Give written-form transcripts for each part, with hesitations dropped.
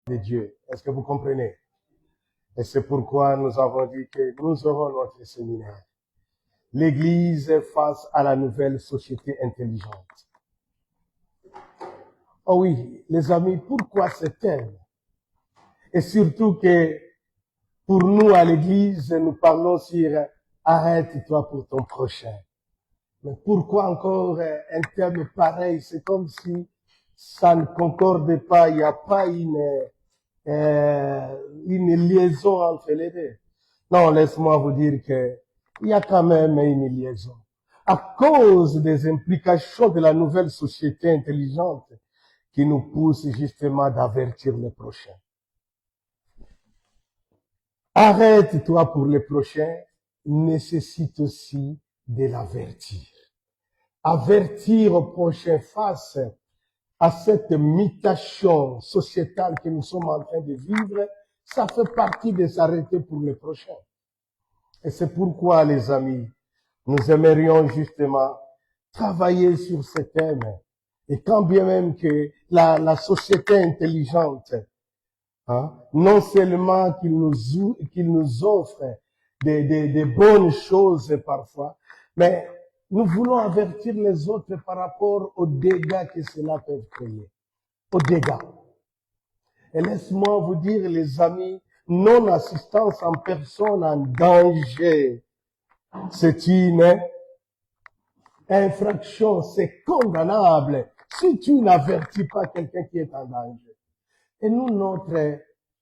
de Dieu. Est-ce que vous comprenez? Et c'est pourquoi nous avons dit que nous aurons notre séminaire. L'Église face à la nouvelle société intelligente. Oh oui, les amis, pourquoi ce thème? Et surtout que pour nous à l'Église, nous parlons sur arrête-toi pour ton prochain. Mais pourquoi encore un thème pareil? C'est comme si ça ne concordait pas, il n'y a pas une liaison entre les deux. Non, laisse-moi vous dire que il y a quand même une liaison. À cause des implications de la nouvelle société intelligente qui nous pousse justement d'avertir le prochain. Arrête-toi pour le prochain nécessite aussi de l'avertir. Avertir au prochain face à cette mutation sociétale que nous sommes en train de vivre, ça fait partie de s'arrêter pour le prochain. Et c'est pourquoi, les amis, nous aimerions justement travailler sur ce thème. Et quand bien même que la société intelligente, non seulement qu'il nous offre des bonnes choses parfois, mais nous voulons avertir les autres par rapport aux dégâts que cela peut créer. Aux dégâts. Et laisse-moi vous dire, les amis, non-assistance en personne en danger, c'est une infraction, c'est condamnable si tu n'avertis pas quelqu'un qui est en danger. Et nous,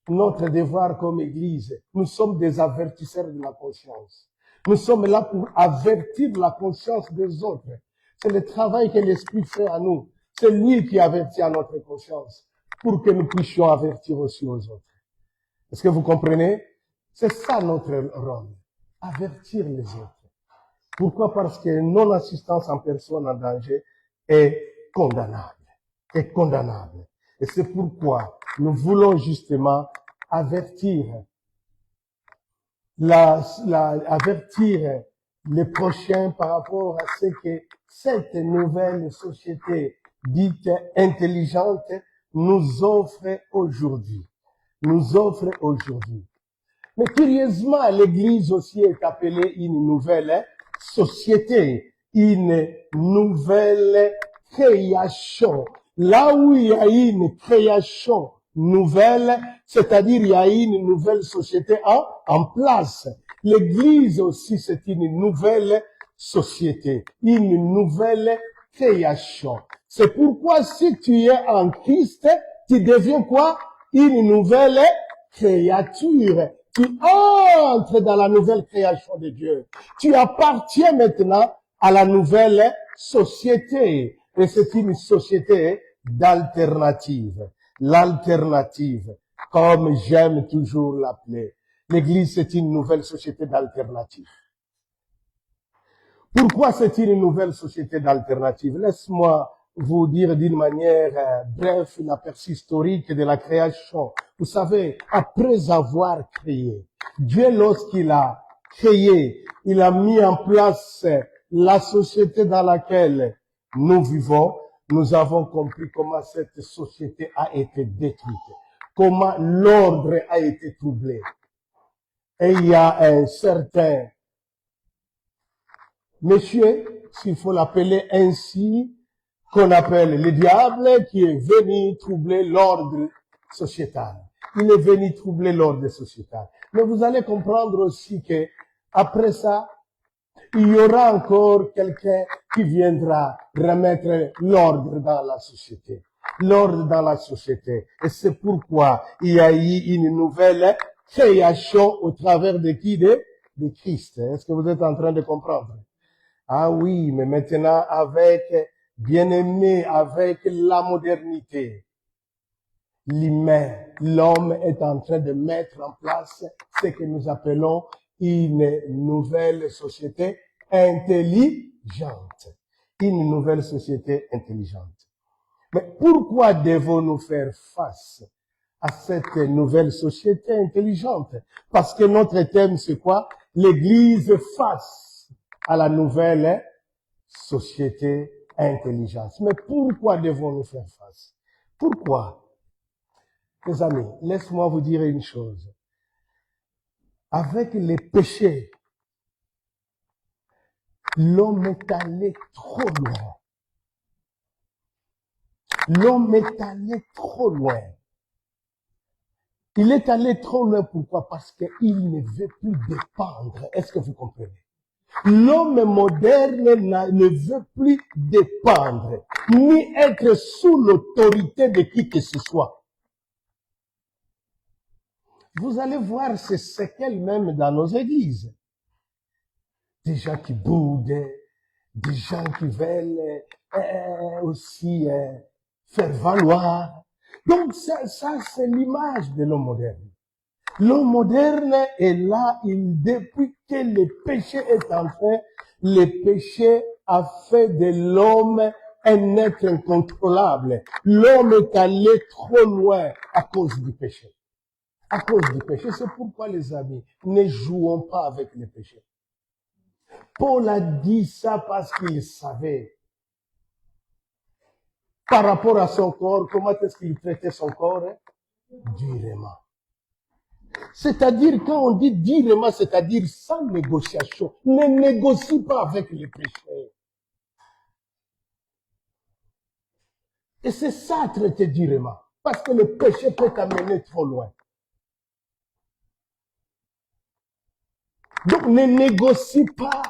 notre devoir comme Église, nous sommes des avertisseurs de la conscience. Nous sommes là pour avertir la conscience des autres. C'est le travail que l'Esprit fait à nous. C'est lui qui avertit à notre conscience pour que nous puissions avertir aussi aux autres. Est-ce que vous comprenez? C'est ça notre rôle. Avertir les autres. Pourquoi? Parce que non-assistance en personne en danger est condamnable. Est condamnable. Et c'est pourquoi nous voulons justement avertir avertir les prochains par rapport à ce que cette nouvelle société dite intelligente nous offre aujourd'hui. Nous offre aujourd'hui. Mais curieusement, l'Église aussi est appelée une nouvelle société, une nouvelle création. Là où il y a une création nouvelle, c'est-à-dire il y a une nouvelle société en place. L'Église aussi, c'est une nouvelle société, une nouvelle création. C'est pourquoi si tu es en Christ, tu deviens quoi? Une nouvelle créature. Tu entres dans la nouvelle création de Dieu. Tu appartiens maintenant à la nouvelle société. Et c'est une société d'alternative. L'alternative, comme j'aime toujours l'appeler. L'Église, c'est une nouvelle société d'alternative. Pourquoi c'est une nouvelle société d'alternative? Laisse-moi vous dire d'une manière brève l'aperçu historique de la création. Vous savez, après avoir créé, Dieu, lorsqu'il a créé, il a mis en place la société dans laquelle nous vivons. Nous avons compris comment cette société a été détruite, comment l'ordre a été troublé. Et il y a un certain monsieur, s'il faut l'appeler ainsi, qu'on appelle le diable, qui est venu troubler l'ordre sociétal. Il est venu troubler l'ordre sociétal. Mais vous allez comprendre aussi que, après ça, il y aura encore quelqu'un qui viendra remettre l'ordre dans la société. L'ordre dans la société. Et c'est pourquoi il y a eu une nouvelle création au travers de qui? De Christ. Est-ce que vous êtes en train de comprendre? Ah oui, mais maintenant avec, bien-aimé, avec la modernité, l'homme est en train de mettre en place ce que nous appelons une nouvelle société intelligente. Une nouvelle société intelligente. Mais pourquoi devons-nous faire face à cette nouvelle société intelligente? Parce que notre thème, c'est quoi? L'Église face à la nouvelle société intelligente. Mais pourquoi devons-nous faire face? Pourquoi? Mes amis, laisse-moi vous dire une chose. Avec les péchés, l'homme est allé trop loin. L'homme est allé trop loin. Il est allé trop loin, pourquoi? Parce qu'il ne veut plus dépendre. Est-ce que vous comprenez? L'homme moderne ne veut plus dépendre, ni être sous l'autorité de qui que ce soit. Vous allez voir ces séquelles même dans nos églises. Des gens qui boudent, des gens qui veulent aussi faire valoir. Donc ça c'est l'image de l'homme moderne. L'homme moderne est là, depuis que le péché est entré, le péché a fait de l'homme un être incontrôlable. L'homme est allé trop loin à cause du péché. À cause du péché. C'est pourquoi, les amis, ne jouons pas avec le péché. Paul a dit ça parce qu'il savait. Par rapport à son corps, comment est-ce qu'il traitait son corps? Durement. C'est-à-dire, quand on dit durement, c'est-à-dire sans négociation. Ne négocie pas avec les péchés. Et c'est ça, traiter durement. Parce que le péché peut t'amener trop loin. Donc, ne négocie pas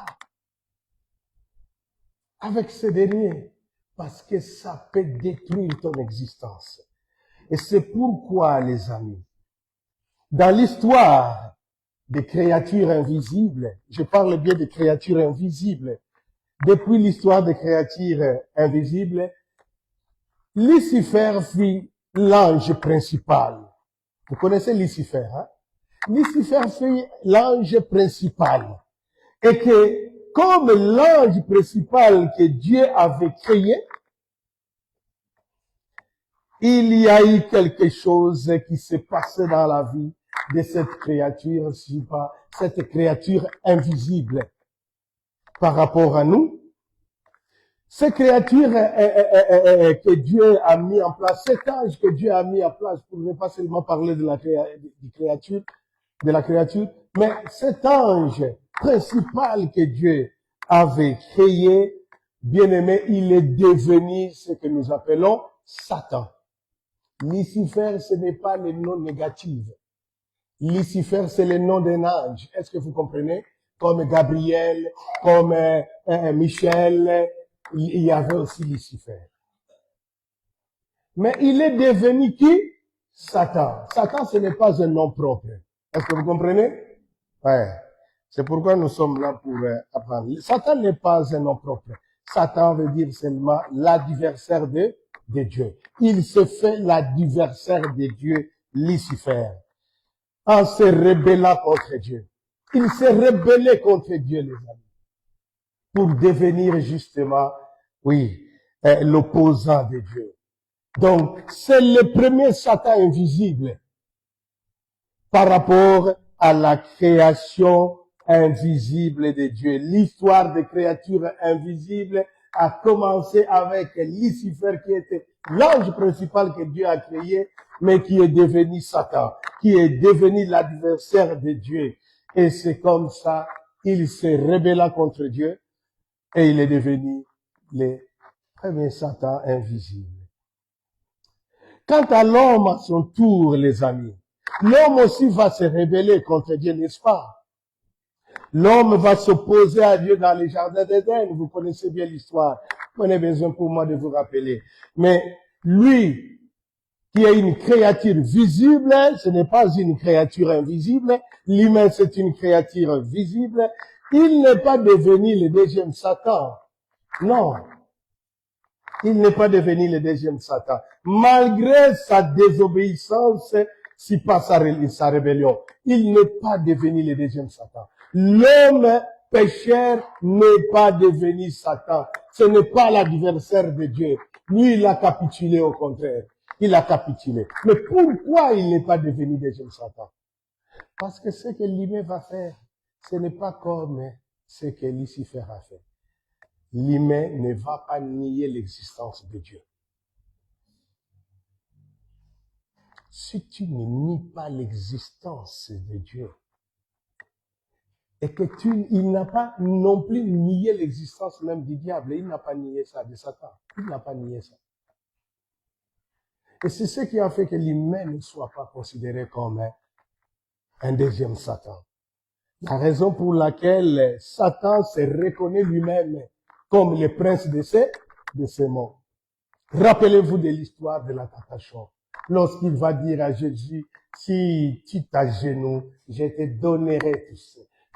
avec ces derniers. Parce que ça peut détruire ton existence. Et c'est pourquoi, les amis, dans l'histoire des créatures invisibles, je parle bien des créatures invisibles, depuis l'histoire des créatures invisibles, Lucifer fut l'ange principal. Vous connaissez Lucifer, hein? Lucifer fut l'ange principal. Et que, comme l'ange principal que Dieu avait créé, il y a eu quelque chose qui s'est passé dans la vie de cette créature, si pas, cette créature invisible par rapport à nous. Cette créature que Dieu a mis en place, cet ange que Dieu a mis en place, pour ne pas seulement parler de la créature, mais cet ange principal que Dieu avait créé, bien aimé, il est devenu ce que nous appelons Satan. Lucifer, ce n'est pas le nom négatif. Lucifer, c'est le nom d'un ange. Est-ce que vous comprenez? Comme Gabriel, comme Michel, il y avait aussi Lucifer. Mais il est devenu qui? Satan. Satan, ce n'est pas un nom propre. Est-ce que vous comprenez? Ouais. C'est pourquoi nous sommes là pour apprendre. Satan n'est pas un nom propre. Satan veut dire seulement l'adversaire de Dieu. Il se fait l'adversaire de Dieu, Lucifer, en se rébellant contre Dieu. Il s'est rébellé contre Dieu, les amis, pour devenir justement, oui, l'opposant de Dieu. Donc, c'est le premier Satan invisible par rapport à la création invisible de Dieu. L'histoire des créatures invisibles a commencé avec Lucifer, qui était l'ange principal que Dieu a créé, mais qui est devenu Satan, qui est devenu l'adversaire de Dieu. Et c'est comme ça, il s'est rebellé contre Dieu et il est devenu le premier Satan invisible. Quant à l'homme, à son tour, les amis, l'homme aussi va se rebeller contre Dieu, n'est-ce pas? L'homme va s'opposer à Dieu dans les jardins d'Éden. Vous connaissez bien l'histoire. Vous n'avez besoin pour moi de vous rappeler. Mais lui, qui est une créature visible, ce n'est pas une créature invisible. L'humain, c'est une créature visible. Il n'est pas devenu le deuxième Satan. Non. Il n'est pas devenu le deuxième Satan. Malgré sa désobéissance, si pas sa rébellion, il n'est pas devenu le deuxième Satan. L'homme pécheur n'est pas devenu Satan. Ce n'est pas l'adversaire de Dieu. Lui, il a capitulé au contraire. Il a capitulé. Mais pourquoi il n'est pas devenu deuxième Satan? Parce que ce que l'humain va faire, ce n'est pas comme ce que Lucifer a fait. L'humain ne va pas nier l'existence de Dieu. si tu ne nies pas l'existence de Dieu, et que il n'a pas non plus nié l'existence même du diable, il n'a pas nié ça, de Satan, il n'a pas nié ça. Et c'est ce qui a fait que l'humain ne soit pas considéré comme un deuxième Satan. La raison pour laquelle Satan se reconnaît lui-même comme le prince de ces mondes. Rappelez-vous de l'histoire de la tentation. Lorsqu'il va dire à Jésus, si tu t'agenouilles, je te donnerai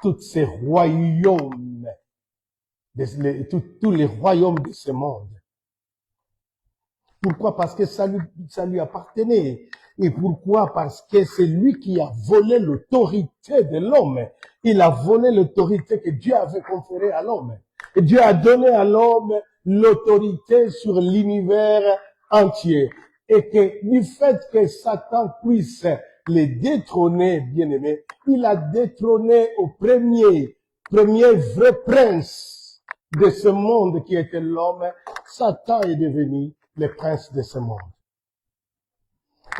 tous ces royaumes, tous les royaumes de ce monde. Pourquoi? Parce que ça lui appartenait. Et pourquoi? Parce que c'est lui qui a volé l'autorité de l'homme. Il a volé l'autorité que Dieu avait conférée à l'homme. Et Dieu a donné à l'homme l'autorité sur l'univers entier. Et que du fait que Satan puisse les détrôner, bien aimé, il a détrôné au premier vrai prince de ce monde qui était l'homme. Satan est devenu le prince de ce monde.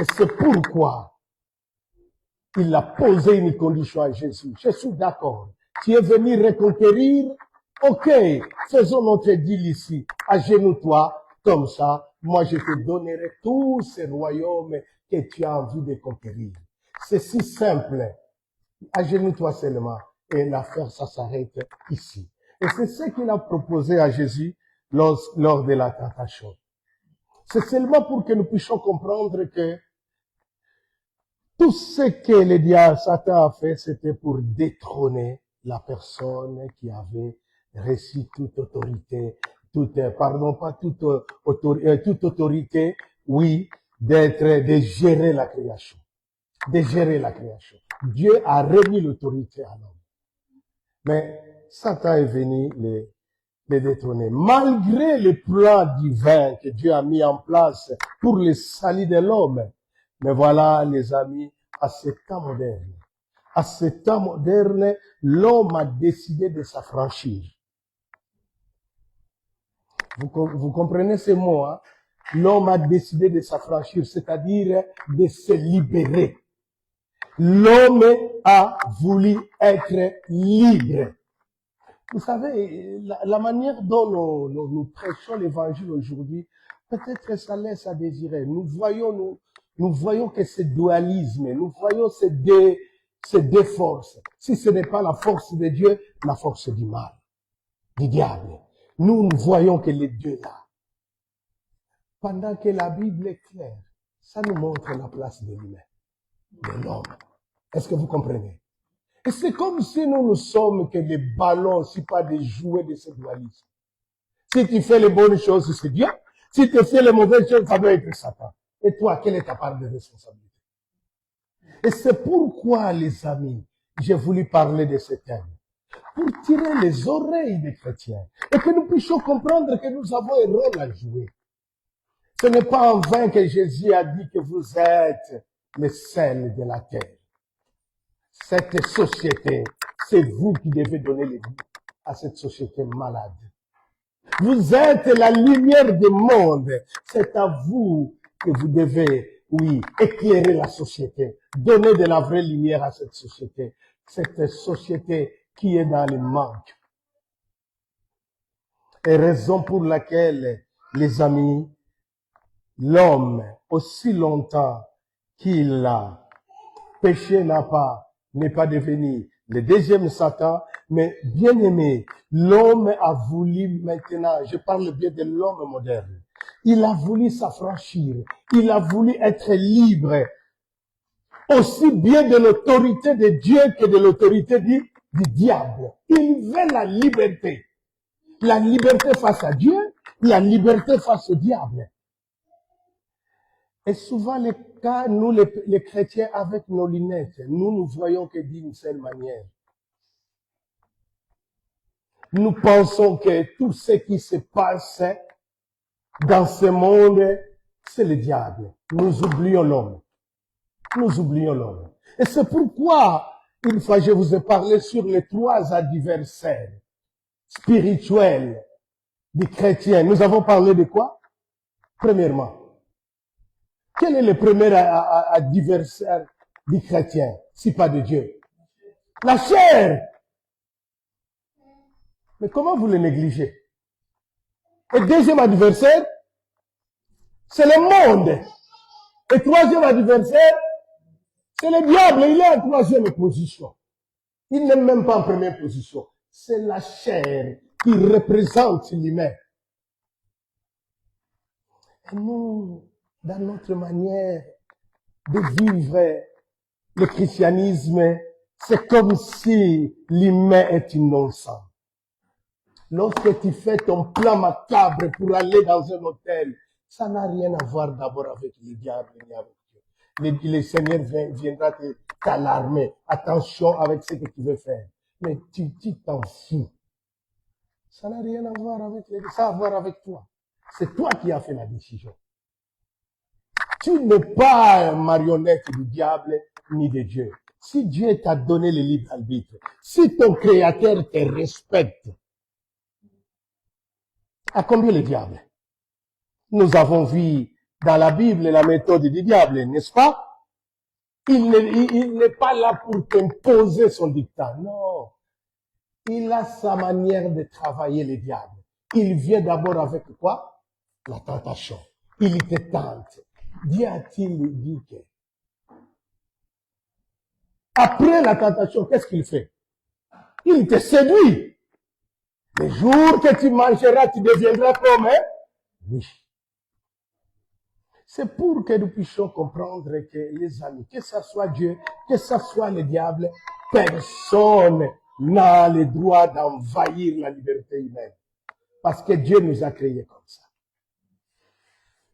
Et c'est pourquoi il a posé une condition à Jésus. Je suis d'accord. Tu es venu reconquérir. Ok, faisons notre deal ici. Agenouille-toi comme ça. Moi, je te donnerai tous ces royaumes que tu as envie de conquérir. C'est si simple. Agenouille-toi seulement. Et l'affaire, ça s'arrête ici. Et c'est ce qu'il a proposé à Jésus lors de la tentation. C'est seulement pour que nous puissions comprendre que tout ce que le diable, Satan a fait, c'était pour détrôner la personne qui avait reçu toute autorité, toute autorité, oui, de gérer la création. De gérer la création. Dieu a remis l'autorité à l'homme. Mais Satan est venu les détrôner. Malgré le plan divin que Dieu a mis en place pour le salut de l'homme. Mais voilà, les amis, à ce temps moderne, l'homme a décidé de s'affranchir. Vous comprenez ces mots, hein? L'homme a décidé de s'affranchir, c'est-à-dire de se libérer. L'homme a voulu être libre. Vous savez, la manière dont nous prêchons l'évangile aujourd'hui, peut-être ça laisse à désirer. Nous voyons que ce dualisme, nous voyons ces deux forces. Si ce n'est pas la force de Dieu, la force du mal, du diable. Nous voyons que les deux là. Pendant que la Bible est claire, ça nous montre la place de l'humain, de l'homme. Est-ce que vous comprenez? Et c'est comme si nous ne sommes que des ballons, si pas des jouets de ce dualisme. Si tu fais les bonnes choses, c'est Dieu. Si tu fais les mauvaises choses, ça doit être Satan. Et toi, quelle est ta part de responsabilité? Et c'est pourquoi, les amis, j'ai voulu parler de ce thème. Pour tirer les oreilles des chrétiens. Et que nous puissions comprendre que nous avons un rôle à jouer. Ce n'est pas en vain que Jésus a dit que vous êtes le sel de la terre. Cette société, c'est vous qui devez donner le goût à cette société malade. Vous êtes la lumière du monde. C'est à vous que vous devez, oui, éclairer la société. Donner de la vraie lumière à cette société. Cette société qui est dans le manque. Et raison pour laquelle, les amis, l'homme, aussi longtemps qu'il a péché n'est pas devenu le deuxième Satan, mais bien aimé, l'homme a voulu maintenant, je parle bien de l'homme moderne, il a voulu s'affranchir, il a voulu être libre, aussi bien de l'autorité de Dieu que de l'autorité du diable. Il veut la liberté face à Dieu, la liberté face au diable. Et souvent, les cas, nous, les chrétiens, avec nos lunettes, nous voyons que d'une seule manière. Nous pensons que tout ce qui se passe dans ce monde, c'est le diable. Nous oublions l'homme. Nous oublions l'homme. Et c'est pourquoi, une fois, je vous ai parlé sur les 3 adversaires spirituels des chrétiens. Nous avons parlé de quoi? Premièrement, Quel est le premier adversaire du chrétien, si pas de Dieu? La chair. Mais comment vous le négligez? Et deuxième adversaire, c'est le monde. Et troisième adversaire, c'est le diable. Il est en troisième position. Il n'est même pas en première position. C'est la chair qui représente l'humain. Et nous, dans notre manière de vivre le christianisme, c'est comme si l'humain est innocent. Lorsque tu fais ton plan macabre pour aller dans un hôtel, ça n'a rien à voir d'abord avec le diable ni avec Dieu. Le Seigneur viendra t'alarmer. Attention avec ce que tu veux faire. Mais tu t'en fous. Ça n'a rien à voir avec ça a à voir avec toi. C'est toi qui as fait la décision. Tu n'es pas une marionnette du diable ni de Dieu. Si Dieu t'a donné le libre arbitre, si ton Créateur te respecte, à combien le diable? Nous avons vu dans la Bible la méthode du diable, n'est-ce pas? Il n'est pas là pour t'imposer son dictat, non. Il a sa manière de travailler le diable. Il vient d'abord avec quoi? La tentation. Il te tente. Dieu a-t-il dit que après la tentation, qu'est-ce qu'il fait? Il te séduit. Le jour que tu mangeras, tu deviendras comme lui. C'est pour que nous puissions comprendre que, les amis, que ce soit Dieu, que ce soit le diable, personne n'a le droit d'envahir la liberté humaine. Parce que Dieu nous a créés comme ça.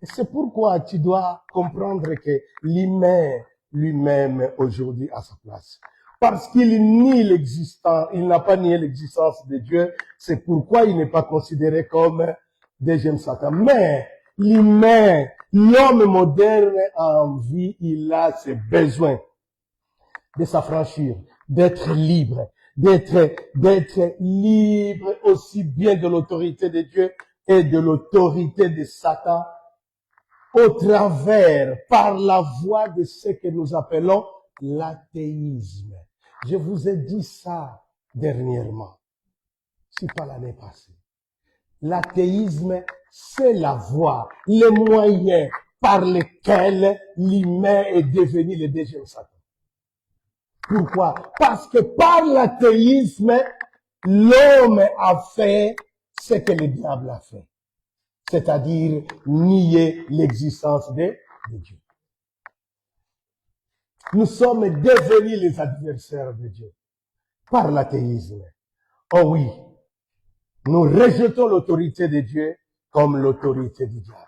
Et c'est pourquoi tu dois comprendre que l'humain lui-même aujourd'hui a sa place. Parce qu'il nie l'existence, il n'a pas nié l'existence de Dieu, c'est pourquoi il n'est pas considéré comme deuxième Satan. Mais l'humain, l'homme moderne a envie, il a ses besoins de s'affranchir, d'être libre, d'être libre aussi bien de l'autorité de Dieu et de l'autorité de Satan au travers, par la voie de ce que nous appelons l'athéisme. Je vous ai dit ça dernièrement, si pas l'année passée. L'athéisme, c'est la voie, les moyens par lesquels l'humain est devenu le deuxième Satan. Pourquoi? Parce que par l'athéisme, l'homme a fait ce que le diable a fait. C'est-à-dire nier l'existence de Dieu. Nous sommes devenus les adversaires de Dieu par l'athéisme. Oh oui, nous rejetons l'autorité de Dieu comme l'autorité du diable.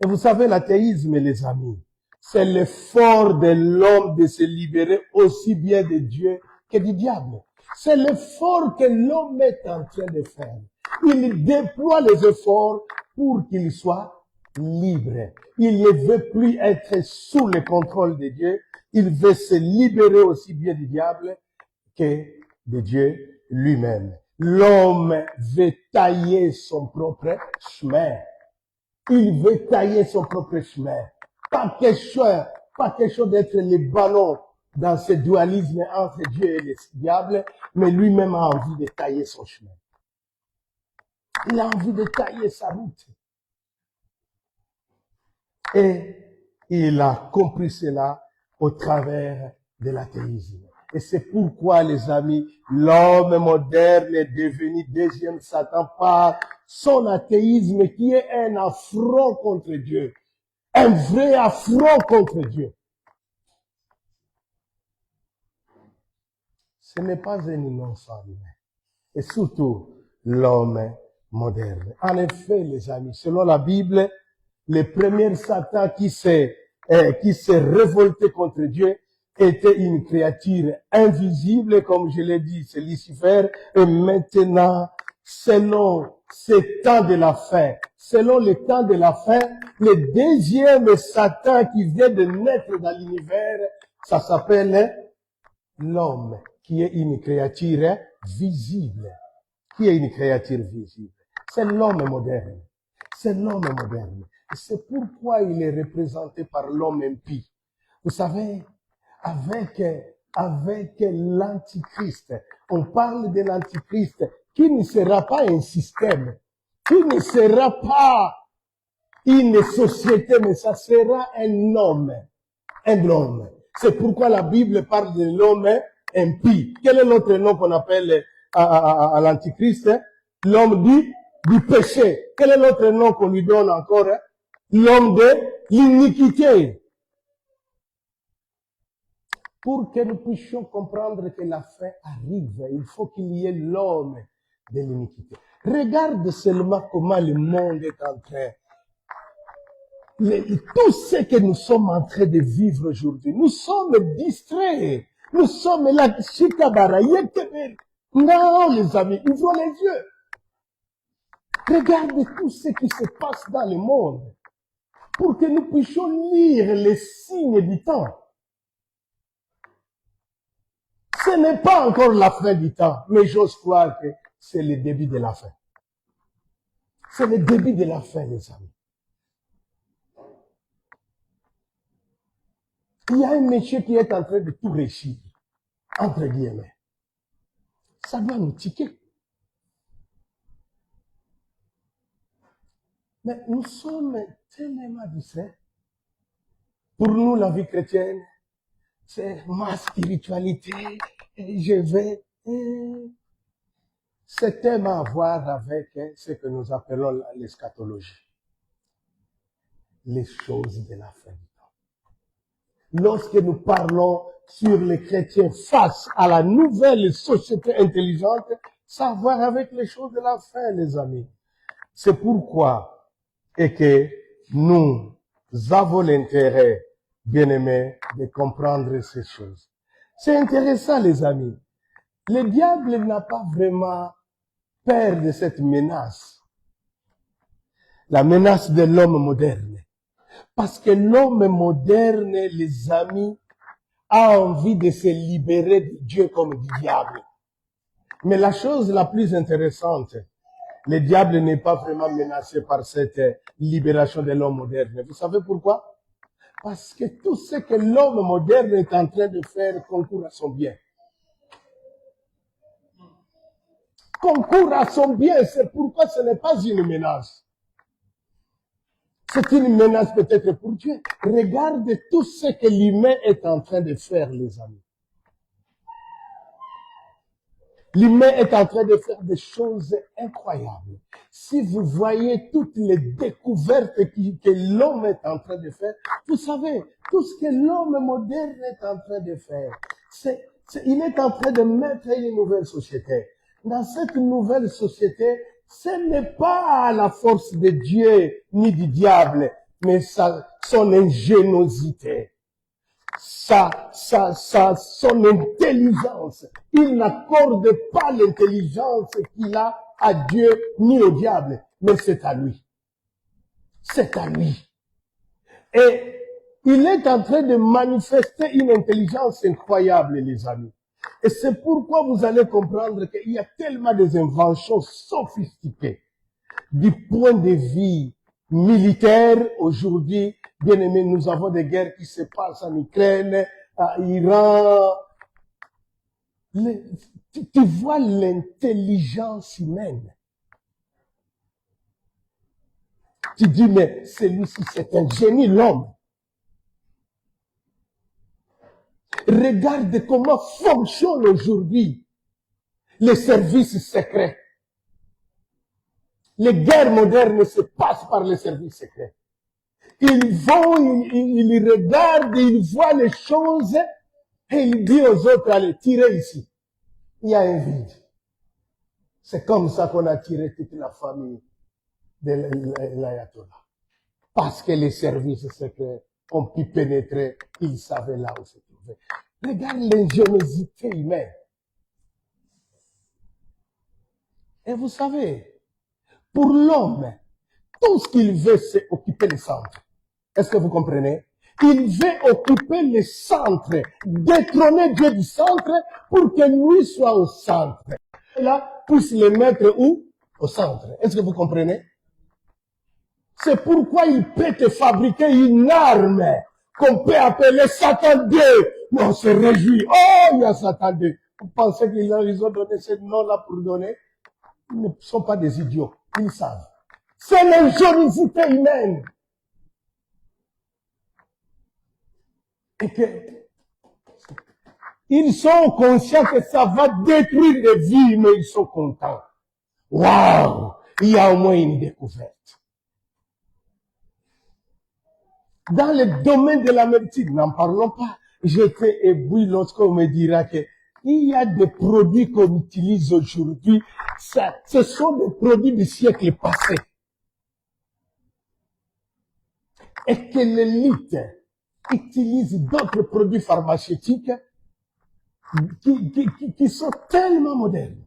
Et vous savez, l'athéisme, les amis, c'est l'effort de l'homme de se libérer aussi bien de Dieu que du diable. C'est l'effort que l'homme est en train de faire. Il déploie les efforts pour qu'il soit libre. Il ne veut plus être sous le contrôle de Dieu. Il veut se libérer aussi bien du diable que de Dieu lui-même. L'homme veut tailler son propre chemin. Il veut tailler son propre chemin. Pas quelque chose d'être le ballon dans ce dualisme entre Dieu et le diable, mais lui-même a envie de tailler son chemin. Il a envie de tailler sa route. Et il a compris cela au travers de l'athéisme. Et c'est pourquoi, les amis, l'homme moderne est devenu deuxième Satan par son athéisme qui est un affront contre Dieu. Un vrai affront contre Dieu. Ce n'est pas un innocent humain. Et surtout, l'homme moderne. En effet, les amis, selon la Bible, le premier Satan qui s'est révolté contre Dieu était une créature invisible, comme je l'ai dit, c'est Lucifer. Et maintenant, selon ce temps de la fin, selon le temps de la fin, le deuxième Satan qui vient de naître dans l'univers, ça s'appelle l'homme, qui est une créature visible. Qui est une créature visible? C'est l'homme moderne. C'est l'homme moderne. Et c'est pourquoi il est représenté par l'homme impie. Vous savez, avec l'Antichrist, on parle de l'Antichrist qui ne sera pas un système, qui ne sera pas une société, mais ça sera un homme. Un homme. C'est pourquoi la Bible parle de l'homme impie. Quel est l'autre nom qu'on appelle à l'Antichrist? L'homme du péché. Quel est l'autre nom qu'on lui donne encore? L'homme de l'iniquité. Pour que nous puissions comprendre que la fin arrive, il faut qu'il y ait l'homme de l'iniquité. Regarde seulement comment le monde est en train. Tout ce que nous sommes en train de vivre aujourd'hui, nous sommes distraits. Nous sommes là, Chikabara, Yekebe. Non, les amis, ouvrons les yeux. Regardez tout ce qui se passe dans le monde pour que nous puissions lire les signes du temps. Ce n'est pas encore la fin du temps, mais j'ose croire que c'est le début de la fin. C'est le début de la fin, les amis. Il y a un monsieur qui est en train de tout réussir, entre guillemets. Ça doit nous tiquer. Mais nous sommes tellement distraits. Pour nous, la vie chrétienne, c'est ma spiritualité, et je vais. C'est tellement à voir avec ce que nous appelons l'eschatologie. Les choses de la fin du temps. Lorsque nous parlons sur les chrétiens face à la nouvelle société intelligente, ça a à voir avec les choses de la fin, les amis. C'est pourquoi et que nous avons l'intérêt, bien-aimés, de comprendre ces choses. C'est intéressant, les amis. Le diable n'a pas vraiment peur de cette menace. La menace de l'homme moderne. Parce que l'homme moderne, les amis, a envie de se libérer de Dieu comme du diable. Mais la chose la plus intéressante, le diable n'est pas vraiment menacé par cette libération de l'homme moderne. Vous savez pourquoi? Parce que tout ce que l'homme moderne est en train de faire concourt à son bien. Concourt à son bien, c'est pourquoi ce n'est pas une menace. C'est une menace peut-être pour Dieu. Regardez tout ce que l'humain est en train de faire, les amis. L'humain est en train de faire des choses incroyables. Si vous voyez toutes les découvertes que l'homme est en train de faire, vous savez, tout ce que l'homme moderne est en train de faire, il est en train de mettre une nouvelle société. Dans cette nouvelle société, ce n'est pas la force de Dieu ni du diable, mais son ingéniosité. Son intelligence. Il n'accorde pas l'intelligence qu'il a à Dieu ni au diable, mais c'est à lui. C'est à lui. Et il est en train de manifester une intelligence incroyable, les amis. Et c'est pourquoi vous allez comprendre qu'il y a tellement d'inventions sophistiquées. Du point de vue militaire, aujourd'hui, bien aimé, nous avons des guerres qui se passent en Ukraine, à Iran. Tu vois l'intelligence humaine. Tu dis, mais celui-ci, c'est un génie, l'homme. Regarde comment fonctionnent aujourd'hui les services secrets. Les guerres modernes se passent par les services secrets. Ils vont, ils regardent, ils voient les choses et ils disent aux autres, allez, tirez ici. Il y a un vide. C'est comme ça qu'on a tiré toute la famille de l'Ayatollah. Parce que les services secrets ont pu pénétrer, ils savaient là où se trouver. Regarde l'ingéniosité humaine. Et vous savez, pour l'homme, tout ce qu'il veut, c'est occuper le centre. Est-ce que vous comprenez? Il veut occuper le centre, détrôner Dieu du centre pour que lui soit au centre. Et là, puisse le mettre où? Au centre. Est-ce que vous comprenez? C'est pourquoi il peut te fabriquer une arme qu'on peut appeler Satan 2. Mais on se réjouit. Oh, il y a Satan 2. Vous pensez qu'ils ont donné ce nom-là pour donner? Ils ne sont pas des idiots. Ils savent. C'est l'ingéniosité humaine. Et que ils sont conscients que ça va détruire des vies, mais ils sont contents. Waouh! Il y a au moins une découverte. Dans le domaine de la médecine, n'en parlons pas. J'étais ébloui lorsqu'on me dira que il y a des produits qu'on utilise aujourd'hui, ce sont des produits du siècle passé. Et que l'élite utilise d'autres produits pharmaceutiques qui sont tellement modernes.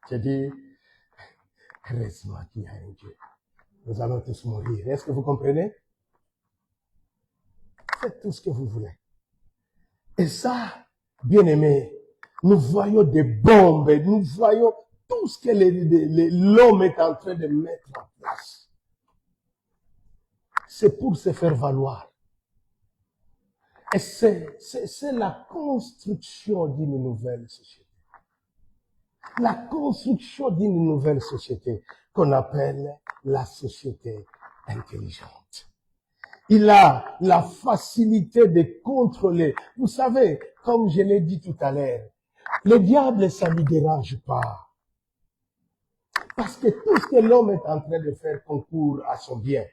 J'ai dit, heureusement qu'il y a un Dieu. Nous allons tous mourir. Est-ce que vous comprenez? Faites tout ce que vous voulez. Et ça, bien aimé, nous voyons des bombes, nous voyons tout ce que l'homme est en train de mettre en place. C'est pour se faire valoir. Et c'est la construction d'une nouvelle société. La construction d'une nouvelle société qu'on appelle la société intelligente. Il a la facilité de contrôler. Vous savez, comme je l'ai dit tout à l'heure, le diable, ça ne lui dérange pas. Parce que tout ce que l'homme est en train de faire concourt à son bien.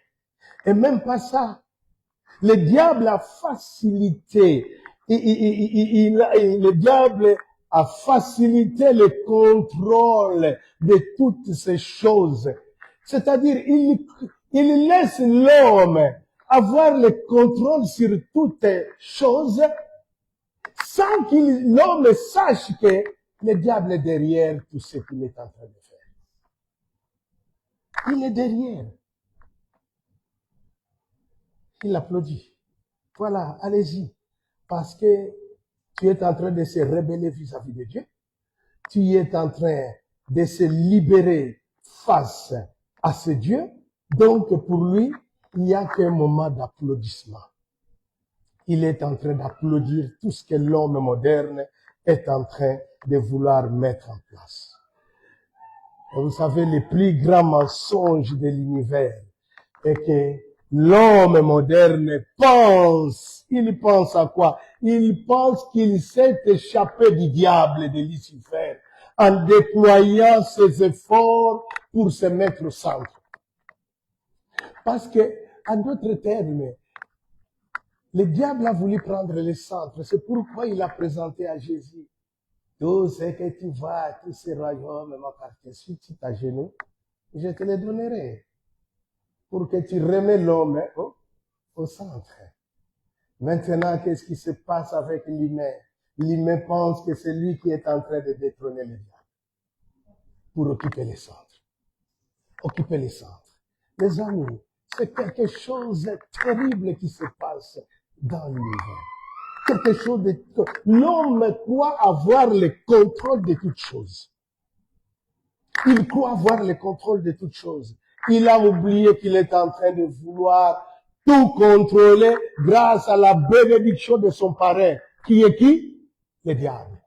Et même pas ça. Le diable a facilité. Le diable a facilité le contrôle de toutes ces choses. C'est-à-dire, il laisse l'homme avoir le contrôle sur toutes choses sans que l'homme sache que le diable est derrière tout ce qu'il est en train de faire. Il est derrière. Il applaudit. Voilà, allez-y. Parce que tu es en train de se rebeller vis-à-vis de Dieu. Tu es en train de se libérer face à ce Dieu. Donc, pour lui, il n'y a qu'un moment d'applaudissement. Il est en train d'applaudir tout ce que l'homme moderne est en train de vouloir mettre en place. Et vous savez, le plus grand mensonge de l'univers est que l'homme moderne pense. Il pense à quoi? Il pense qu'il s'est échappé du diable et de Lucifer en déployant ses efforts pour se mettre au centre. Parce que, en d'autres termes, le diable a voulu prendre le centre. C'est pourquoi il a présenté à Jésus. Tout ce que tu vas, tout ce royaume m'appartient. Si tu t'agenouilles, je te le donnerai. Pour que tu remets l'homme au centre. Maintenant, qu'est-ce qui se passe avec l'humain? L'humain pense que c'est lui qui est en train de détrôner le diable. Pour occuper les centres. Occuper les centres. Les amis, c'est quelque chose de terrible qui se passe dans l'univers. Quelque chose de... L'homme croit avoir le contrôle de toutes choses. Il croit avoir le contrôle de toutes choses. Il a oublié qu'il est en train de vouloir tout contrôler grâce à la bénédiction de son parrain. Qui est qui? Le diable.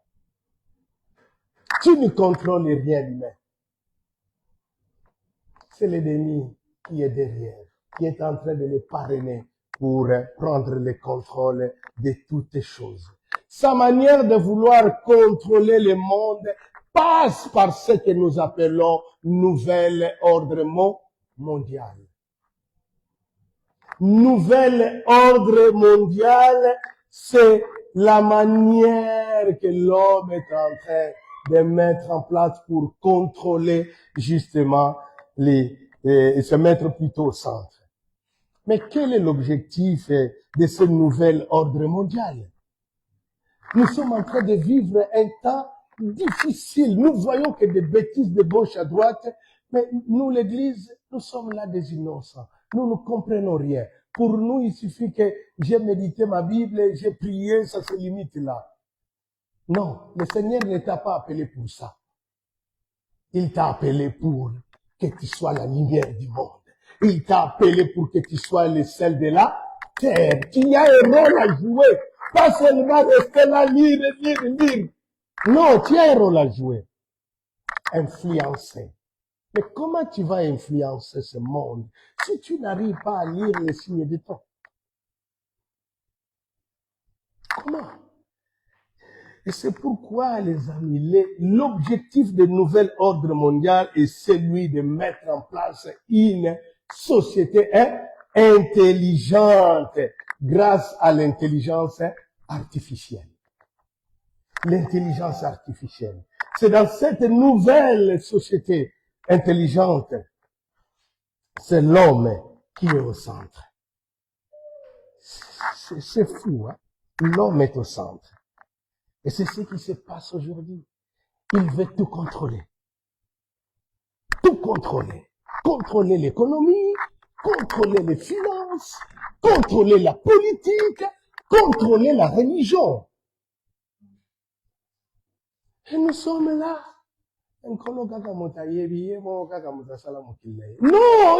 Tu ne contrôles rien humain. C'est l'ennemi qui est derrière, qui est en train de le parrainer pour prendre le contrôle de toutes les choses. Sa manière de vouloir contrôler le monde passe par ce que nous appelons nouvel ordre mondial. Nouvel ordre mondial, c'est la manière que l'homme est en train de mettre en place pour contrôler justement se mettre plutôt au centre. Mais quel est l'objectif de ce nouvel ordre mondial? Nous sommes en train de vivre un temps difficile. Nous voyons que des bêtises de gauche à droite, mais nous, l'Église, nous sommes là des innocents. Nous ne comprenons rien. Pour nous, il suffit que j'ai médité ma Bible, j'ai prié, ça se limite là. Non, le Seigneur ne t'a pas appelé pour ça. Il t'a appelé pour que tu sois la lumière du monde. Il t'a appelé pour que tu sois le sel de la terre. Tu as un rôle à jouer. Pas seulement rester là, lire. Non, tu as un rôle à jouer. Influencer. Mais comment tu vas influencer ce monde si tu n'arrives pas à lire les signes du temps? Comment? Et c'est pourquoi, les amis, l'objectif du nouvel ordre mondial est celui de mettre en place une société intelligente grâce à l'intelligence artificielle. L'intelligence artificielle. C'est dans cette nouvelle société intelligente, c'est l'homme qui est au centre. C'est fou, hein? L'homme est au centre. Et c'est ce qui se passe aujourd'hui. Il veut tout contrôler. Tout contrôler. Contrôler l'économie, contrôler les finances, contrôler la politique, contrôler la religion. Et nous sommes là. Non,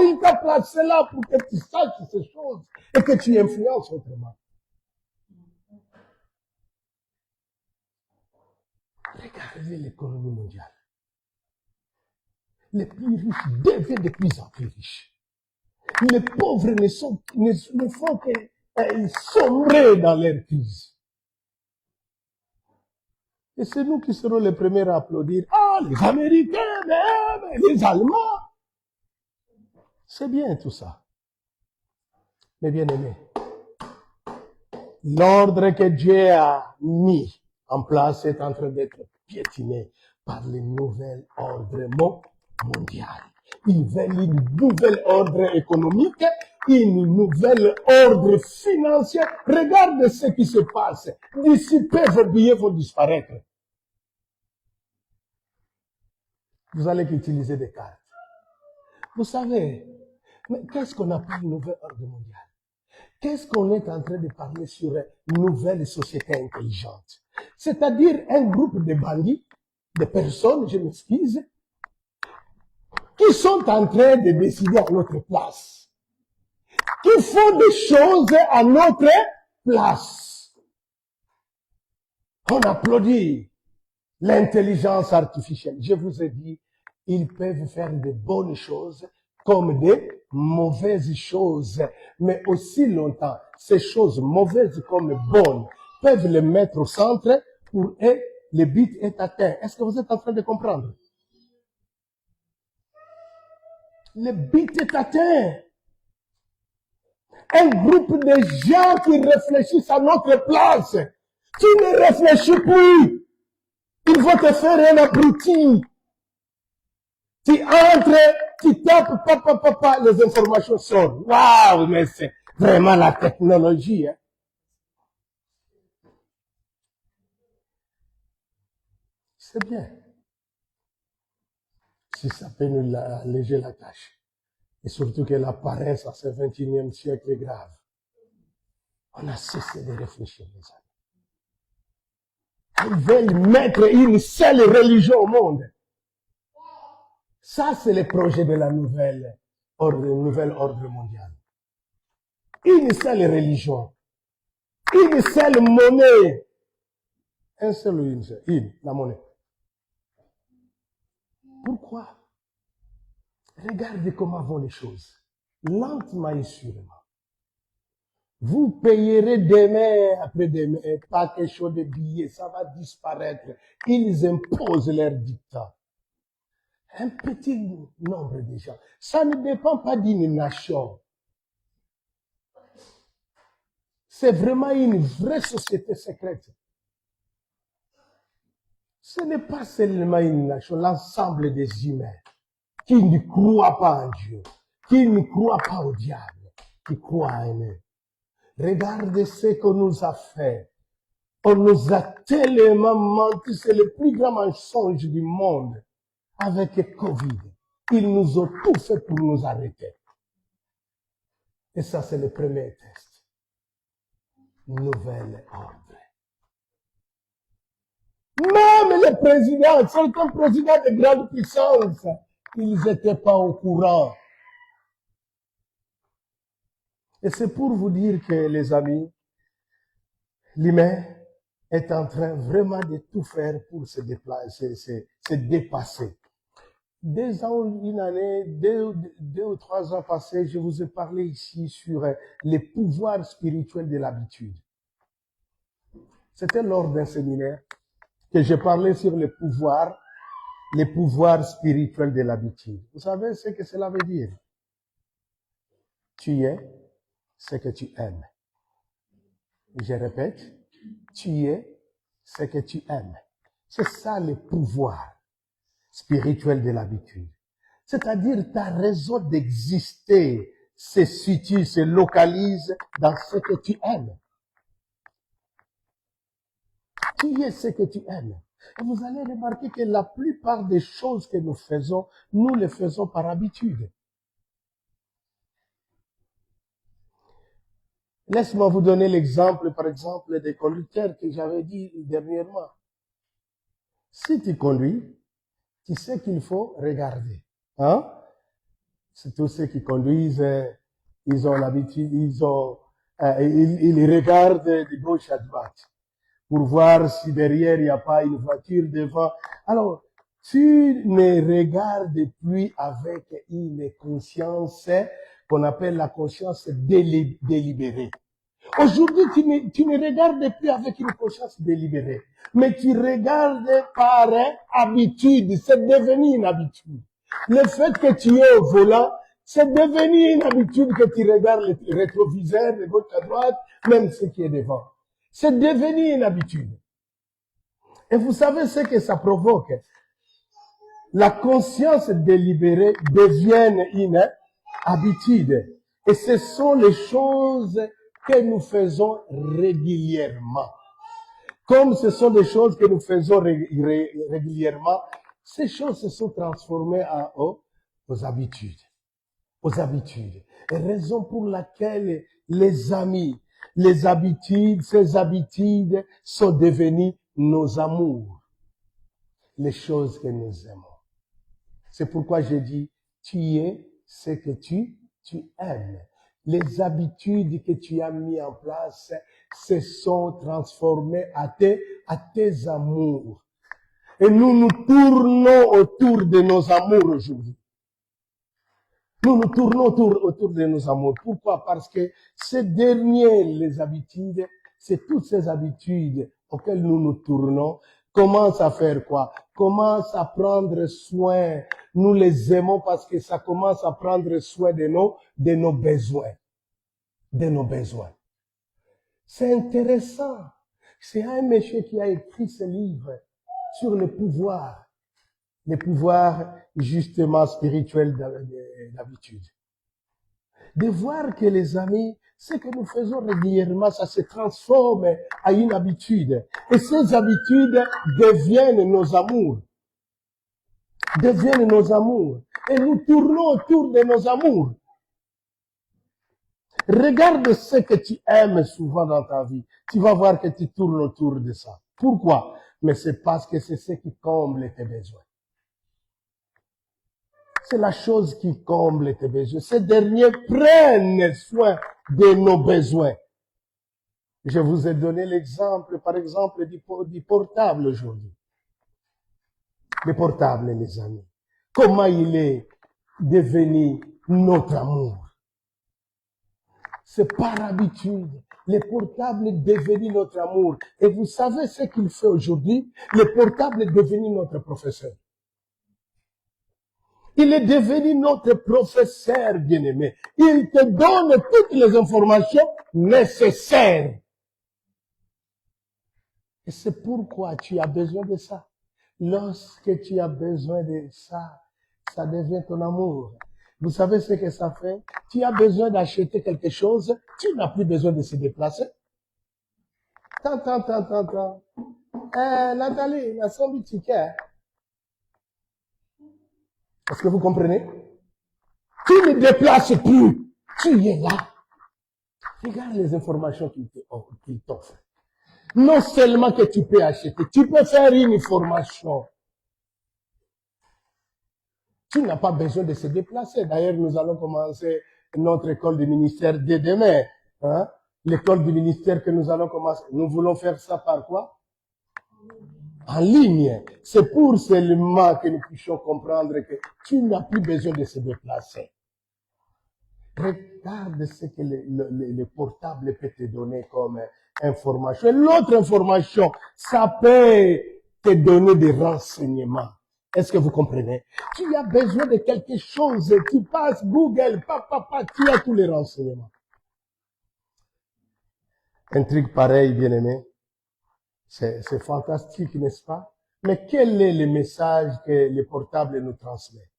il t'a placé là pour que tu saches ces choses et que tu influences autrement. Regardez l'économie mondiale. Les plus riches deviennent de plus en plus riches. Les pauvres ne font que sombrer dans leur crise. Et c'est nous qui serons les premiers à applaudir. Ah, les Américains, mais les Allemands. C'est bien tout ça. Mais bien aimé, l'ordre que Dieu a mis en place est en train d'être piétiné par le nouvel ordre mondial. Ils veulent une nouvelle ordre économique, une nouvelle ordre financier. Regarde ce qui se passe. D'ici peu, vos billets vont disparaître. Vous allez utiliser des cartes. Vous savez, mais qu'est-ce qu'on appelle nouvel ordre mondial? Qu'est-ce qu'on est en train de parler sur une nouvelle société intelligente? C'est-à-dire un groupe de bandits, de personnes, je m'excuse, qui sont en train de décider à notre place, qui font des choses à notre place. On applaudit l'intelligence artificielle. Je vous ai dit, ils peuvent faire de bonnes choses comme des mauvaises choses. Mais aussi longtemps, ces choses mauvaises comme bonnes peuvent les mettre au centre pour eux, le but est atteint. Est-ce que vous êtes en train de comprendre? Le but est atteint. Un groupe de gens qui réfléchissent à notre place. Tu ne réfléchis plus. Ils vont te faire un abruti. Tu entres, tu tapes, papa, les informations sortent. Waouh, mais c'est vraiment la technologie. Hein? C'est bien. Si ça peut nous alléger la tâche. Et surtout que la paresse à ce 21e siècle est grave. On a cessé de réfléchir, les amis. Ils veulent mettre une seule religion au monde. Ça, c'est le projet de la nouvelle ordre mondial. Une seule religion. Une seule monnaie. Un seul ou une seule. La monnaie. Pourquoi? Regardez comment vont les choses. Lentement et sûrement. Vous payerez demain, après-demain, pas quelque chose de billets, ça va disparaître. Ils imposent leur dictat. Un petit nombre de gens. Ça ne dépend pas d'une nation. C'est vraiment une vraie société secrète. Ce n'est pas seulement une nation, l'ensemble des humains qui ne croient pas en Dieu, qui ne croient pas au diable, qui croient en eux. Regardez ce qu'on nous a fait. On nous a tellement menti, c'est le plus grand mensonge du monde avec Covid. Ils nous ont tout fait pour nous arrêter. Et ça, c'est le premier test. Nouvel ordre. Même les présidents, certains présidents de grande puissance, ils n'étaient pas au courant. Et c'est pour vous dire que, les amis, l'humain est en train vraiment de tout faire pour se déplacer, se dépasser. Une année, deux ou 3 ans passés, je vous ai parlé ici sur les pouvoirs spirituels de l'habitude. C'était lors d'un séminaire que j'ai parlé sur les pouvoirs spirituels de l'habitude. Vous savez ce que cela veut dire? Tu es ce que tu aimes. Je répète, tu es ce que tu aimes. C'est ça le pouvoir spirituel de l'habitude. C'est-à-dire ta raison d'exister se situe, se localise dans ce que tu aimes. Tu es ce que tu aimes. Et vous allez remarquer que la plupart des choses que nous faisons, nous les faisons par habitude. Laisse-moi vous donner l'exemple, par exemple, des conducteurs que j'avais dit dernièrement. Si tu conduis, tu sais qu'il faut regarder. Hein? C'est tous ceux qui conduisent, ils ont l'habitude, ils regardent de gauche à droite pour voir si derrière il n'y a pas une voiture devant. Alors, tu ne regardes plus avec une conscience qu'on appelle la conscience délibérée. Aujourd'hui, tu ne regardes plus avec une conscience délibérée, mais tu regardes par habitude. C'est devenu une habitude. Le fait que tu es au volant, c'est devenu une habitude que tu regardes le rétroviseur de gauche à droite, même ce qui est devant. C'est devenu une habitude. Et vous savez ce que ça provoque? La conscience délibérée devient une habitude. Et ce sont les choses que nous faisons régulièrement. Comme ce sont des choses que nous faisons régulièrement, ces choses se sont transformées aux habitudes. Aux habitudes. Et raison pour laquelle, les amis, les habitudes, ces habitudes sont devenues nos amours. Les choses que nous aimons. C'est pourquoi j'ai dit, tu es ce que tu aimes. Les habitudes que tu as mis en place se sont transformées à tes amours. Et nous nous tournons autour de nos amours aujourd'hui. Nous nous tournons autour de nos amours. Pourquoi? Parce que ces derniers, les habitudes, c'est toutes ces habitudes auxquelles nous nous tournons, commencent à faire quoi? Commencent à prendre soin. Nous les aimons parce que ça commence à prendre soin de nos besoins. De nos besoins. C'est intéressant. C'est un monsieur qui a écrit ce livre sur le pouvoir justement spirituel d'habitude. De voir que, les amis, ce que nous faisons régulièrement, ça se transforme à une habitude. Et ces habitudes deviennent nos amours. Deviennent nos amours. Et nous tournons autour de nos amours. Regarde ce que tu aimes souvent dans ta vie. Tu vas voir que tu tournes autour de ça. Pourquoi? Mais c'est parce que c'est ce qui comble tes besoins. C'est la chose qui comble tes besoins. Ces derniers prennent soin de nos besoins. Je vous ai donné l'exemple, par exemple, du portable aujourd'hui. Le portable, les amis. Comment il est devenu notre amour. C'est par habitude. Le portable est devenu notre amour. Et vous savez ce qu'il fait aujourd'hui? Le portable est devenu notre professeur. Il est devenu notre professeur bien-aimé. Il te donne toutes les informations nécessaires. Et c'est pourquoi tu as besoin de ça. Lorsque tu as besoin de ça, ça devient ton amour. Vous savez ce que ça fait? Tu as besoin d'acheter quelque chose, tu n'as plus besoin de se déplacer. Tant. Nathalie, il a 100 tickets. Est-ce que vous comprenez? Tu ne déplaces plus. Tu es là. Regarde les informations qu'il t'offre. Non seulement que tu peux acheter, tu peux faire une formation. Tu n'as pas besoin de se déplacer. D'ailleurs, nous allons commencer notre école du ministère dès demain. Hein? L'école du ministère que nous allons commencer. Nous voulons faire ça par quoi? En ligne. C'est pour seulement que nous puissions comprendre que tu n'as plus besoin de se déplacer. Regarde ce que le portable peut te donner comme information. Et l'autre information, ça peut te donner des renseignements. Est-ce que vous comprenez? Tu as besoin de quelque chose, tu passes Google, tu as tous les renseignements. Un truc pareil, bien aimé, c'est fantastique, n'est-ce pas? Mais quel est le message que le portable nous transmet?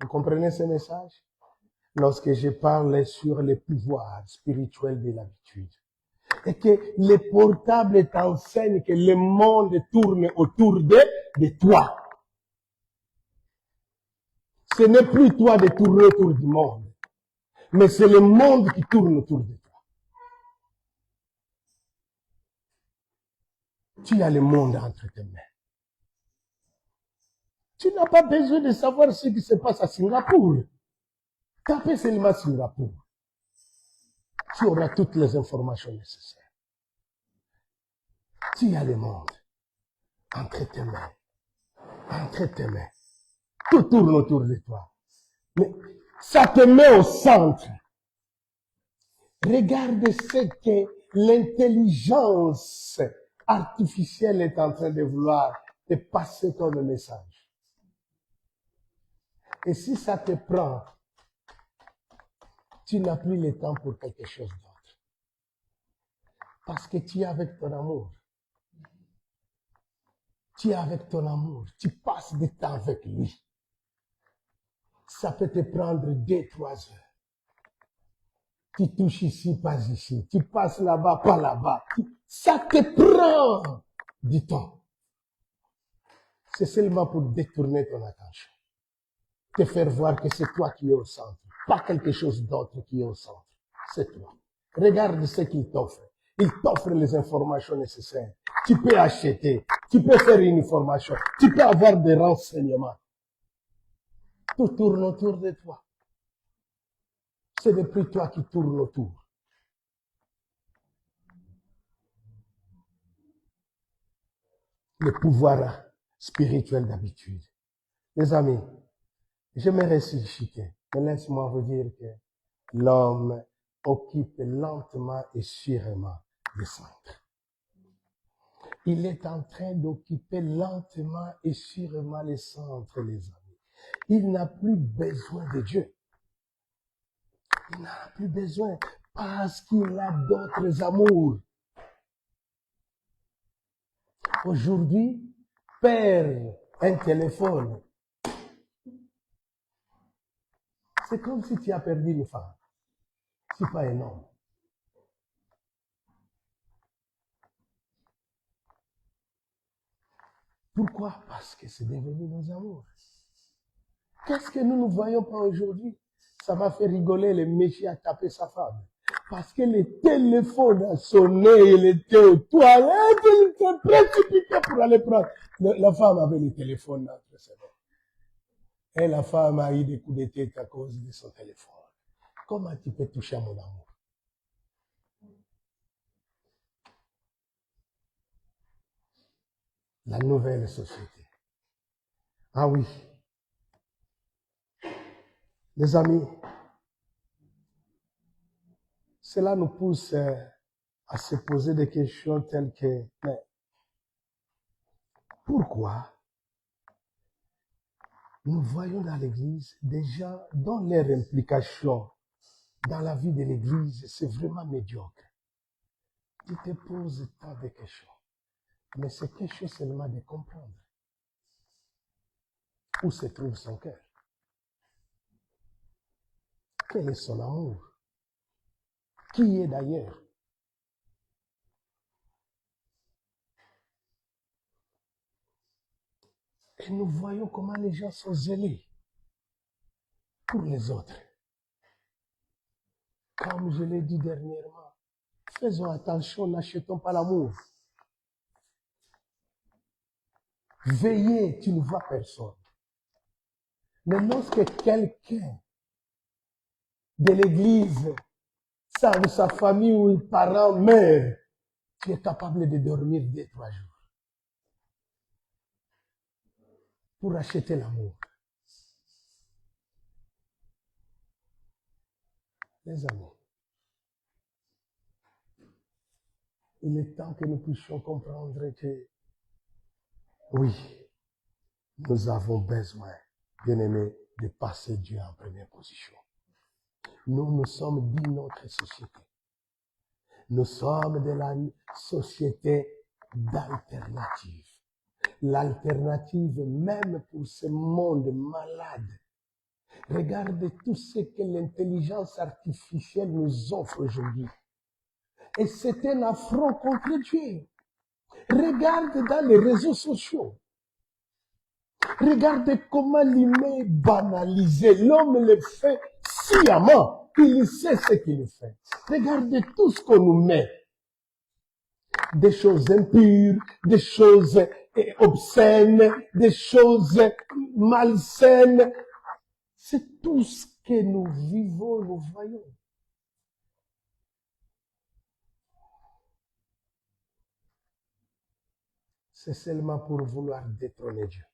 Vous comprenez ce message? Lorsque je parle sur le pouvoir spirituel de l'habitude, et que le portable t'enseigne que le monde tourne autour de toi. Ce n'est plus toi de tourner autour du monde, mais c'est le monde qui tourne autour de toi. Tu as le monde entre tes mains. Tu n'as pas besoin de savoir ce qui se passe à Singapour. Tapez seulement Singapour. Tu auras toutes les informations nécessaires. Tu as le monde entre tes mains. Entre tes mains. Tout tourne autour de toi. Mais ça te met au centre. Regarde ce que l'intelligence artificielle est en train de vouloir te passer comme message. Et si ça te prend, tu n'as plus le temps pour quelque chose d'autre. Parce que tu es avec ton amour. Tu es avec ton amour. Tu passes du temps avec lui. Ça peut te prendre 2-3 heures. Tu touches ici, pas ici. Tu passes là-bas, pas là-bas. Ça te prend du temps. C'est seulement pour détourner ton attention. Te faire voir que c'est toi qui es au centre. Pas quelque chose d'autre qui est au centre. C'est toi. Regarde ce qu'il t'offre. Il t'offre les informations nécessaires. Tu peux acheter. Tu peux faire une formation. Tu peux avoir des renseignements. Tout tourne autour de toi. C'est depuis toi qui tourne autour. Le pouvoir spirituel d'habitude. Les amis, je me ressusciter, mais laisse-moi vous dire que l'homme occupe lentement et sûrement le centre. Il est en train d'occuper lentement et sûrement le centre, les amis. Il n'a plus besoin de Dieu. Il n'en a plus besoin parce qu'il a d'autres amours. Aujourd'hui, perdre un téléphone, c'est comme si tu as perdu une femme. C'est pas énorme. Pourquoi? Parce que c'est devenu nos amours. Qu'est-ce que nous ne voyons pas aujourd'hui? Ça m'a fait rigoler le méchant à taper sa femme. Parce que le téléphone a sonné, il était aux toilettes, il s'est précipité pour aller prendre. La femme avait le téléphone entre ses mains. Et la femme a eu des coups de tête à cause de son téléphone. Comment tu peux toucher à mon amour? La nouvelle société. Ah oui. Les amis, cela nous pousse à se poser des questions telles que, mais pourquoi nous voyons dans l'Église des gens dont leur implication dans la vie de l'Église, c'est vraiment médiocre. Tu te poses tant de questions, mais c'est quelque chose seulement de comprendre où se trouve son cœur. Quel est son amour? Qui est d'ailleurs? Et nous voyons comment les gens sont zélés pour les autres. Comme je l'ai dit dernièrement, faisons attention, n'achetons pas l'amour. Veillez, tu ne vois personne. Mais lorsque quelqu'un de l'église, de sa famille ou les parents meurent, tu es capable de dormir 2-3 jours pour acheter l'amour. Les amis, il est temps que nous puissions comprendre que oui, nous avons besoin, bien-aimés, de passer Dieu en première position. Nous sommes d'une autre société. Nous sommes de la société d'alternative. L'alternative même pour ce monde malade. Regardez tout ce que l'intelligence artificielle nous offre aujourd'hui. Et c'est un affront contre Dieu. Regarde dans les réseaux sociaux. Regardez comment l'humain est banalisé. L'homme le fait sciemment. Il sait ce qu'il fait. Regardez tout ce qu'on nous met. Des choses impures, des choses obscènes, des choses malsaines. C'est tout ce que nous vivons, nous voyons. C'est seulement pour vouloir détrôner Dieu.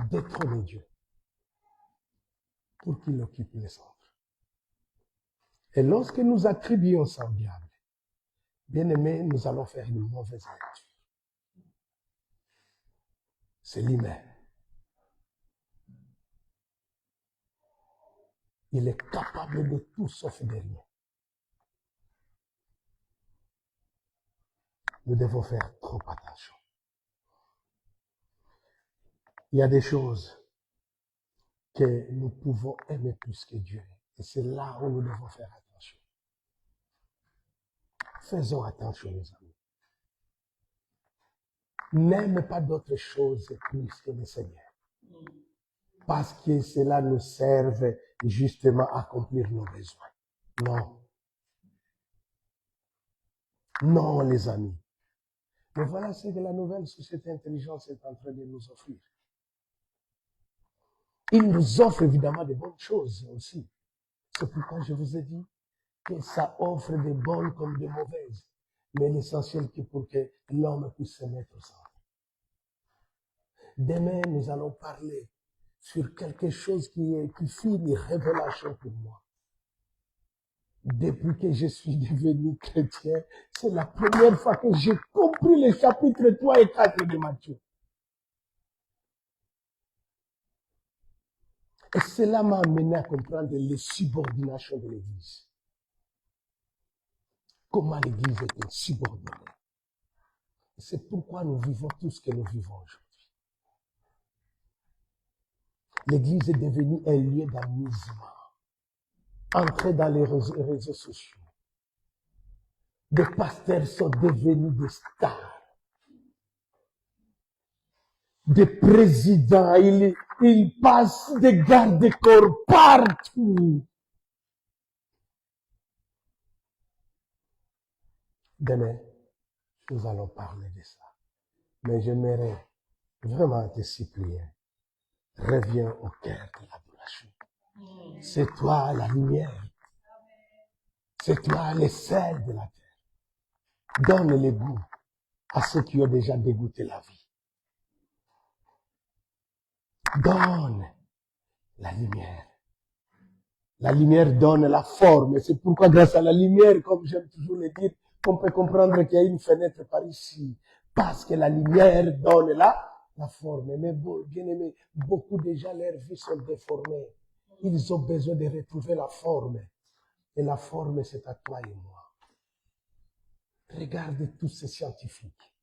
Détrôner Dieu. Pour qu'il occupe les centres. Et lorsque nous attribuons ça au diable, bien aimé, nous allons faire une mauvaise lecture. C'est l'humain. Il est capable de tout sauf de rien. Nous devons faire trop attention. Il y a des choses que nous pouvons aimer plus que Dieu. Et c'est là où nous devons faire attention. Faisons attention, les amis. N'aime pas d'autres choses plus que le Seigneur. Parce que cela nous serve justement à accomplir nos besoins. Non. Non, les amis. Mais voilà ce que la nouvelle société intelligente est en train de nous offrir. Il nous offre évidemment de bonnes choses aussi. C'est pourquoi je vous ai dit que ça offre de bonnes comme de mauvaises. Mais l'essentiel c'est pour que l'homme puisse se mettre au centre. Demain, nous allons parler sur quelque chose qui fut une révélation pour moi. Depuis que je suis devenu chrétien, c'est la première fois que j'ai compris les chapitres 3 et 4 de Matthieu. Et cela m'a amené à comprendre les subordinations de l'Église. Comment l'Église est une subordonnée. C'est pourquoi nous vivons tout ce que nous vivons aujourd'hui. L'Église est devenue un lieu d'amusement. Entrer dans les réseaux sociaux. Des pasteurs sont devenus des stars. Des présidents, ils passent des gardes-corps partout. Demain, nous allons parler de ça. Mais j'aimerais vraiment te supplier. Reviens au cœur de l'adoration. C'est toi la lumière. C'est toi le sel de la terre. Donne le goût à ceux qui ont déjà dégoûté la vie. Donne la lumière. La lumière donne la forme. C'est pourquoi grâce à la lumière, comme j'aime toujours le dire, on peut comprendre qu'il y a une fenêtre par ici. Parce que la lumière donne la forme. Mais bien aimé, beaucoup déjà leurs vies sont déformées. Ils ont besoin de retrouver la forme. Et la forme, c'est à toi et moi. Regardez tous ces scientifiques.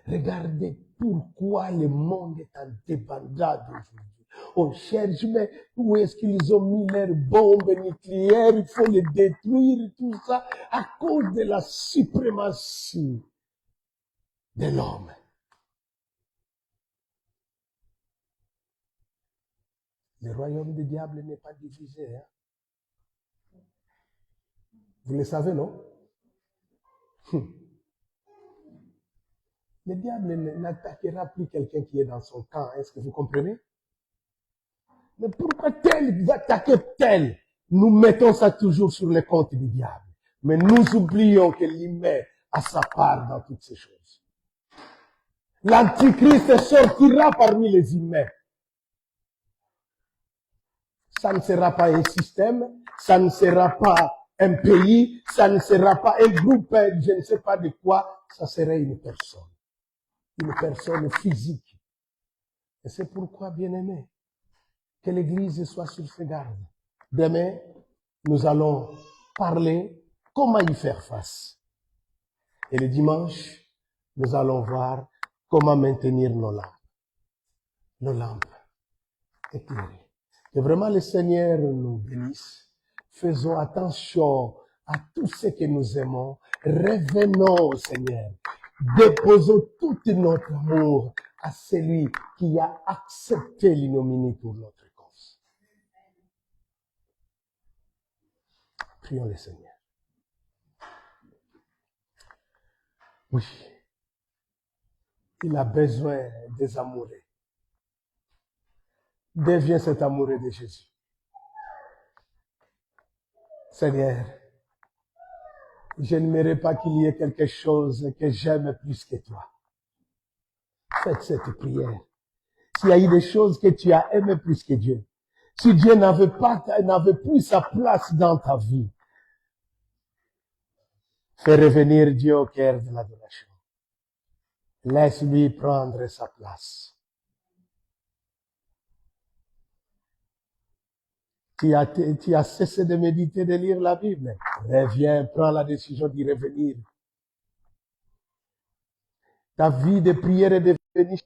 Regardez pourquoi le monde est en débandade aujourd'hui. On cherche, mais où est-ce qu'ils ont mis leurs bombes nucléaires? Il faut les détruire, tout ça, à cause de la suprématie de l'homme. Le royaume du diable n'est pas divisé. Hein? Vous le savez, non? Le diable n'attaquera plus quelqu'un qui est dans son camp. Est-ce que vous comprenez? Mais pourquoi tel va attaquer tel? Nous mettons ça toujours sur les comptes du diable. Mais nous oublions que l'humain a sa part dans toutes ces choses. L'Antichrist sortira parmi les humains. Ça ne sera pas un système, ça ne sera pas un pays, ça ne sera pas un groupe, je ne sais pas de quoi, ça serait une personne physique. Et c'est pourquoi, bien-aimés, que l'Église soit sur ses gardes. Demain, nous allons parler comment y faire face. Et le dimanche, nous allons voir comment maintenir nos lampes éclairées. Que vraiment le Seigneur nous bénisse. Faisons attention à tout ce que nous aimons. Revenons au Seigneur. Déposons tout notre amour à celui qui a accepté l'ignominie pour notre cause. Prions le Seigneur. Oui, il a besoin des amoureux. Deviens cet amoureux de Jésus. Seigneur, je n'aimerais pas qu'il y ait quelque chose que j'aime plus que toi. Faites cette prière. S'il y a eu des choses que tu as aimées plus que Dieu, si Dieu n'avait plus sa place dans ta vie, fais revenir Dieu au cœur de l'adoration. Laisse-lui prendre sa place. Tu as cessé de méditer, de lire la Bible. Reviens, prends la décision d'y revenir. Ta vie de prière est devenue